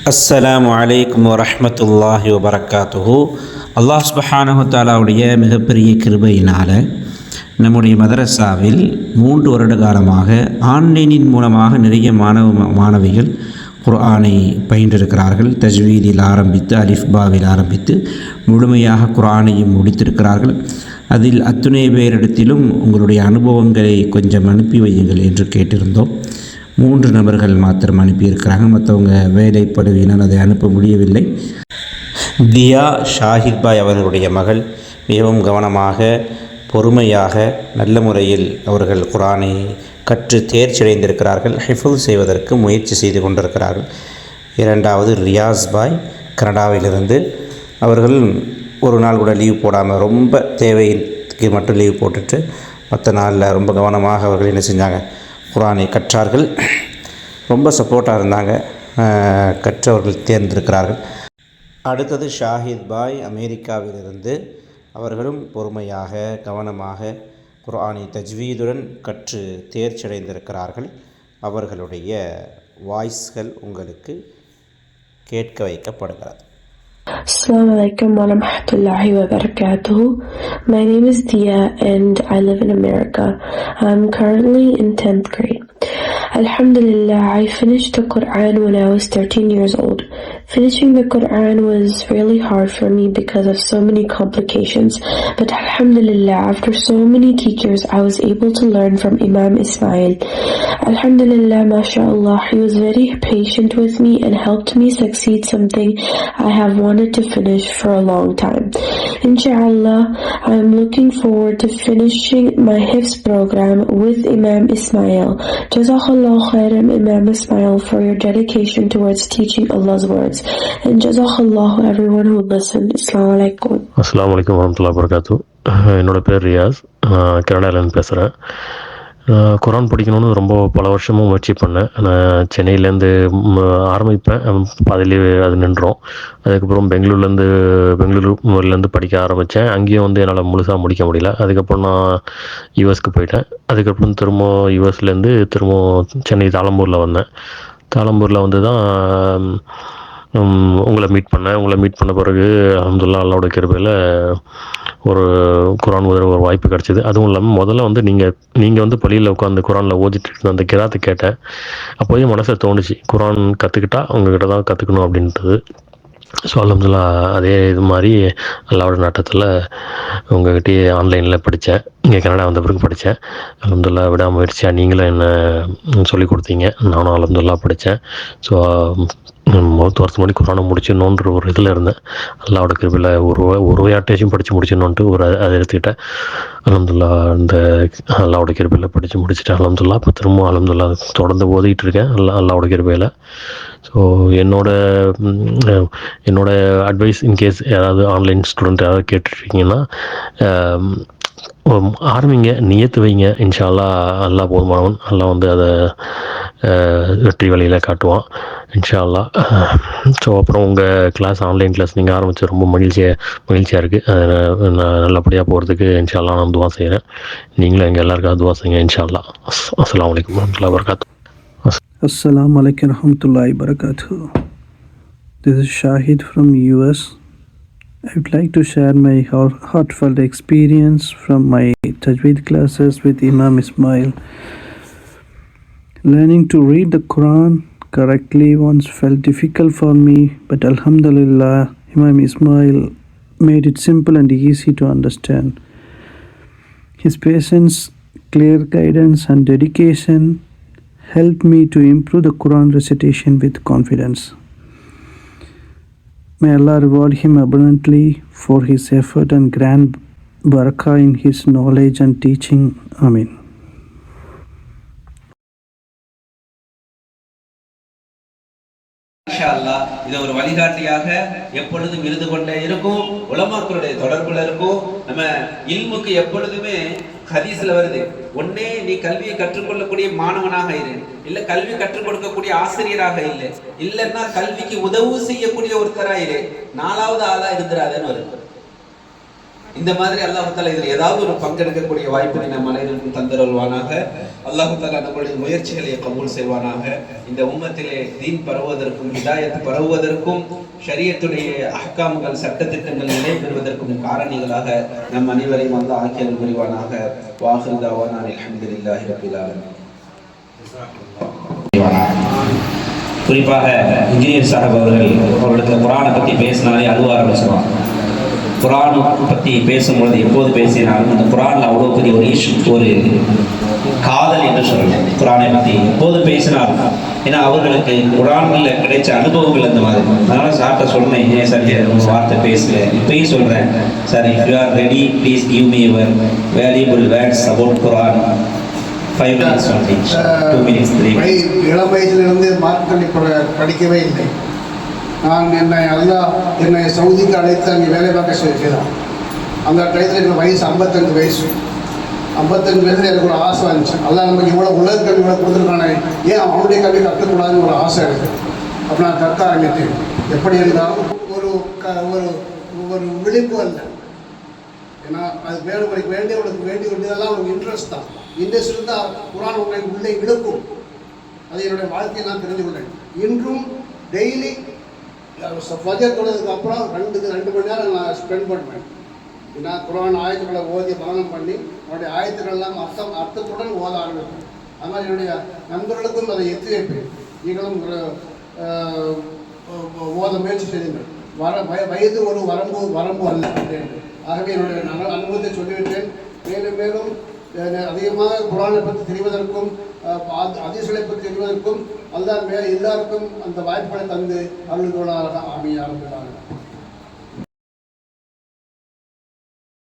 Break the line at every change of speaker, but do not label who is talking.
அஸ்ஸலாமு அலைக்கும் வரஹ்மத்துல்லாஹி வபரகாத்துஹு. அல்லாஹ் சுப்ஹானஹு தஆலாவுடைய மிகப்பெரிய கிருபையினால் நம்முடைய மதரசாவில் 3 வருட காலமாக ஆன்லைனின் மூலமாக நிறைய மாணவிகள் குர்ஆனை பயின்றிருக்கிறார்கள். தஜ்வீதில் ஆரம்பித்து அலிஃபாவில் ஆரம்பித்து முழுமையாக குர்ஆனையும் முடித்திருக்கிறார்கள். அதில் அத்துணை பேரிடத்திலும் உங்களுடைய அனுபவங்களை கொஞ்சம் அனுப்பி வையுங்கள் என்று கேட்டிருந்தோம். 3 நபர்கள் மாத்திரம் அனுப்பியிருக்கிறாங்க. மற்றவங்க வேலைப்படுவினால் அதை அனுப்ப முடியவில்லை. தியா ஷாஹித் பாய் அவர்களுடைய மகள் மிகவும் கவனமாக பொறுமையாக நல்ல முறையில் அவர்கள் குர்ஆனை கற்று தேர்ச்சியடைந்திருக்கிறார்கள். ஹிஃபுல் செய்வதற்கு முயற்சி செய்து கொண்டிருக்கிறார்கள். 2வது ரியாஸ் பாய் கனடாவிலிருந்து, அவர்கள் ஒரு நாள் கூட லீவ் போடாமல் ரொம்ப தேவைக்கு மட்டும் லீவ் போட்டுட்டு மற்ற நாளில் ரொம்ப கவனமாக அவர்கள் என்ன செஞ்சாங்க, குர்ஆனை கற்றார்கள். ரொம்ப சப்போர்ட்டாக இருந்தாங்க. கற்றவர்கள் தேர்ந்திருக்கிறார்கள். அடுத்தது ஷாஹித் பாய் அமெரிக்காவிலிருந்து, அவர்களும் பொறுமையாக கவனமாக குர்ஆனை தஜ்வீதுடன் கற்று தேர்ச்சியடைந்திருக்கிறார்கள். அவர்களுடைய வாய்ஸ்கள் உங்களுக்கு கேட்க வைக்கப்படுகிறது.
Assalamu alaikum wa rahmatullahi wa barakatuh. My name is Dia and I live in America. I'm currently in 10th grade. Alhamdulillah, I finished the Quran when I was 13 years old. Finishing the Quran was really hard for me because of so many complications. But Alhamdulillah, after so many teachers, I was able to learn from Imam Ismail. Alhamdulillah, mashallah, he was very patient with me and helped me succeed something I have wanted to finish for a long time. Inshallah, I am looking forward to finishing my Hifz program with Imam Ismail. Jazakallah khairan Imam Ismail for your dedication towards teaching Allah's words. And Jazakallah everyone who listened. Assalamu alaikum.
Assalamu alaikum warahmatullahi wabarakatuh. என்னோட பேர் ரியாஸ், கனடாவிலேருந்து பேசுகிறேன். குர்ஆன் படிக்கணும்னு ரொம்ப பல வருஷமும் முயற்சி பண்ணேன். நான் சென்னையிலேருந்து ஆரம்பிப்பேன், பாதியிலே அது நின்றோம். அதுக்கப்புறம் பெங்களூர்லேருந்து படிக்க ஆரம்பித்தேன். அங்கேயும் என்னால் முழுசாக முடிக்க முடியல. அதுக்கப்புறம் நான் யூஎஸ்க்கு போயிட்டேன். அதுக்கப்புறம் திரும்ப யூஎஸ்லேருந்து திரும்ப சென்னை தாளம்பூரில் வந்தேன். தாளம்பூரில் வந்து தான் உங்களை மீட் பண்ண பிறகு அல்ஹம்துலில்லாஹ் அல்லாஹ்வுடைய கிருபையில் ஒரு குர்ஆன் ஓதுற ஒரு வாய்ப்பு கிடச்சிது. அதுவும் இல்லாமல் முதல்ல நீங்கள் பள்ளியில் உட்காந்து குர்ஆனில் ஓதிட்டு இருந்த அந்த கிராத்தை கேட்டேன். அப்போயே மனசில் தோணுச்சு, குர்ஆன் கற்றுக்கிட்டா அவங்கக்கிட்ட தான் கற்றுக்கணும் அப்படின்றது. ஸோ அல்ஹம்துலில்லாஹ் அதே இது மாதிரி அல்லாஹ்வோட நாட்டத்தில் உங்கள்கிட்டயே ஆன்லைனில் படித்தேன். இங்கே கனடா வந்த பிறகு படித்தேன். அல்ஹம்துலில்லாஹ் விடாமுயற்சியாக நீங்களும் என்ன சொல்லிக் கொடுத்தீங்க. நானும் அல்ஹம்துலில்லாஹ் படித்தேன். ஸோ 10 வருஷம் முன்னாடி குர்ஆனை முடிச்சிடணுன்ற ஒரு இதில் இருந்தேன். அல்லாஹ்வோட கிருபையில் ஒரு வாட்டியாச்சும் படித்து முடிச்சிடணுன்ட்டு அதை எடுத்துக்கிட்டேன். அல்ஹம்துலில்லாஹ் இந்த அல்லாஹ்வோட கிருபையில் படித்து முடிச்சுட்டேன். அல்ஹம்துலில்லாஹ் இப்போ திரும்ப அல்ஹம்துலில்லாஹ் தொடர்ந்து ஓதிக்கிட்டு இருக்கேன் அல்லாஹ்வோட கிருபையில். ஸோ என்னோட அட்வைஸ், இன்கேஸ் யாராவது ஆன்லைன் ஸ்டூடெண்ட் யாராவது கேட்டுட்ருக்கீங்கன்னா, ஆரம்பிங்க, நியத்து வைங்க. இன்ஷா அல்லாஹ் அல்லாஹ் போதுமானவன். அல்லாஹ் அதை வெற்றி வழியில் காட்டுவான் இன்ஷா அல்லாஹ். ஸோ அப்புறம் உங்கள் ஆன்லைன் கிளாஸ் நீங்கள் ஆரம்பித்து ரொம்ப மகிழ்ச்சியாக இருக்குது. நான் நல்லபடியாக போகிறதுக்கு இன்ஷா அல்லாஹ் நான் துவா செய்கிறேன். நீங்களும் எங்கள் எல்லாருக்கும் துவா செய்யுங்க இன்ஷா அல்லாஹ். அஸ்ஸலாமு அலைக்கும் வரஹ்மத்துல்லாஹி வபரகாத்துஹு.
Assalamu alaikum warahmatullahi wabarakatuh. This is Shahid from US. I would like to share my heartfelt experience from my Tajweed classes with Imam Ismail. Learning to read the Quran correctly once felt difficult for me, but Alhamdulillah, Imam Ismail made it simple and easy to understand. His patience, clear guidance and dedication helped me to improve the Quran recitation with confidence. May Allah reward him abundantly for his effort and grant barakah in his knowledge and teaching. Amin.
இன்ஷா அல்லாஹ் இதை ஒரு வழிகாட்டியாக எப்பொழுதும் இருந்து கொண்டே இருக்கும். உலமாக்களுடைய தொடர்புல இருக்கும். நம்ம இல்முக்கு எப்பொழுதுமே ஹதீஸ்ல வருது, ஒன்னே நீ கல்வியை கற்றுக்கொள்ளக்கூடிய மாணவனாக இரு, இல்ல கல்வி கற்றுக் கொடுக்கக்கூடிய ஆசிரியராக இல்லைன்னா கல்விக்கு உதவு செய்யக்கூடிய ஒருத்தரா இரு, 4வது ஆளா இருந்துராதன்னு வருது. இந்த மாதிரி அல்லாஹ் தஆலா இதில் ஏதாவது ஒரு பங்கெடுக்கக்கூடிய வாய்ப்பினை நம் அனைவருக்கும் தந்தருள்வானாக. அல்லாஹ் தஆலா நம்முடைய முயற்சிகளை கபூல் செய்வானாக. இந்த உம்மத்திலே தீன் பரவுவதற்கும் ஹிதாயத் பரவுவதற்கும் ஷரியத்துடைய அஹ்காம்கள் சட்டத்திட்டங்கள் நிலைபெறுவதற்கும் காரணிகளாக நம் அனைவரையும் அல்லாஹ் ஆக்கியல் புரிவானாக. வாஹிரு தஅவானா அல்ஹம்துலில்லாஹி ரப்பில் ஆலமீன்.
குறிப்பாக இன்ஜினியர் சாஹிப் அவர்களுக்கு குரானை பற்றி பேசினாலே அழுவ ஆரம்பிச்சிருவாங்க. குரானை பற்றி பேசும்பொழுது எப்போது பேசினாலும் அந்த குரானில் அவ்வளோ பெரிய ஒரு காதல் என்று சொல்லலாம். குரானை பற்றி எப்போது பேசினாலும், ஏன்னா அவர்களுக்கு குரானில் கிடைச்ச அனுபவங்கள் அந்த மாதிரி. அதனால் சார்ட்ட சொன்னேன், ஏன் சார் ஒரு வார்த்தை பேசல, இப்பயும் சொல்கிறேன் sir, if you are ready please give me your valuable words about Quran. 5 minutes only, 2 minutes, 3 minutes.
இளம் வயதிலிருந்து மார்க்கல்வி படிக்கவே இல்லை. நான் என்னை சவுதிக்கு அழைத்து அங்கே வேலை பார்க்க செய்தான். அந்த டயத்தில் எனக்கு வயசு 55 வயசு. 55 வயதில் எனக்கு ஒரு ஆசை வந்துச்சு. அல்லாஹ் நமக்கு இவ்வளோ உலக கல்வி இவ்வளோ கொடுத்துருக்கானே, ஏன் அவனுடைய கல்வி கற்றுக்கூடாதுன்னு ஒரு ஆசை எனக்கு. அப்போ நான் கற்க ஆரம்பித்தேன். எப்படி இருந்தாலும் ஒரு விழிப்பு அல்ல, ஏன்னா அது உனக்கு வேண்டியதெல்லாம் ஒரு இன்ட்ரெஸ்ட் தான். இன்ட்ரெஸ்ட் இருந்தால் குரான் உங்களை உள்ளே இழுக்கும். அது என்னுடைய வாழ்க்கையை நான் தெரிஞ்சு கொண்டேன். இன்றும் டெய்லி ஃபஜர் தொழுதுக்கு அப்புறம் 2 மணி நேரம் நான் ஸ்பெண்ட் பண்ணுவேன். ஏன்னா குரான் ஆயத்துக்களை ஓதி மரணம் பண்ணி என்னுடைய ஆயத்துக்கள்லாம் அர்த்தத்துடன் ஓத ஆரம்பிப்பேன். அது மாதிரி என்னுடைய நண்பர்களுக்கும் அதை எத்தி வைப்பேன். நீங்களும் ஓத முயற்சி செய்யுங்கள். வயது ஒரு வரம்பு அல்ல அப்படின்னு. ஆகவே என்னுடைய அனுபவத்தை சொல்லிவிட்டேன். மேலும் அதிகமாக குரானை பற்றி தெரிவதற்கும் ஹதீஸ்களை பற்றி தெரிவதற்கும் அல்லாஹ் எல்லாருக்கும் அந்த வாய்ப்புகளை தந்து அருள்கொள்ளாக ஆமீன்.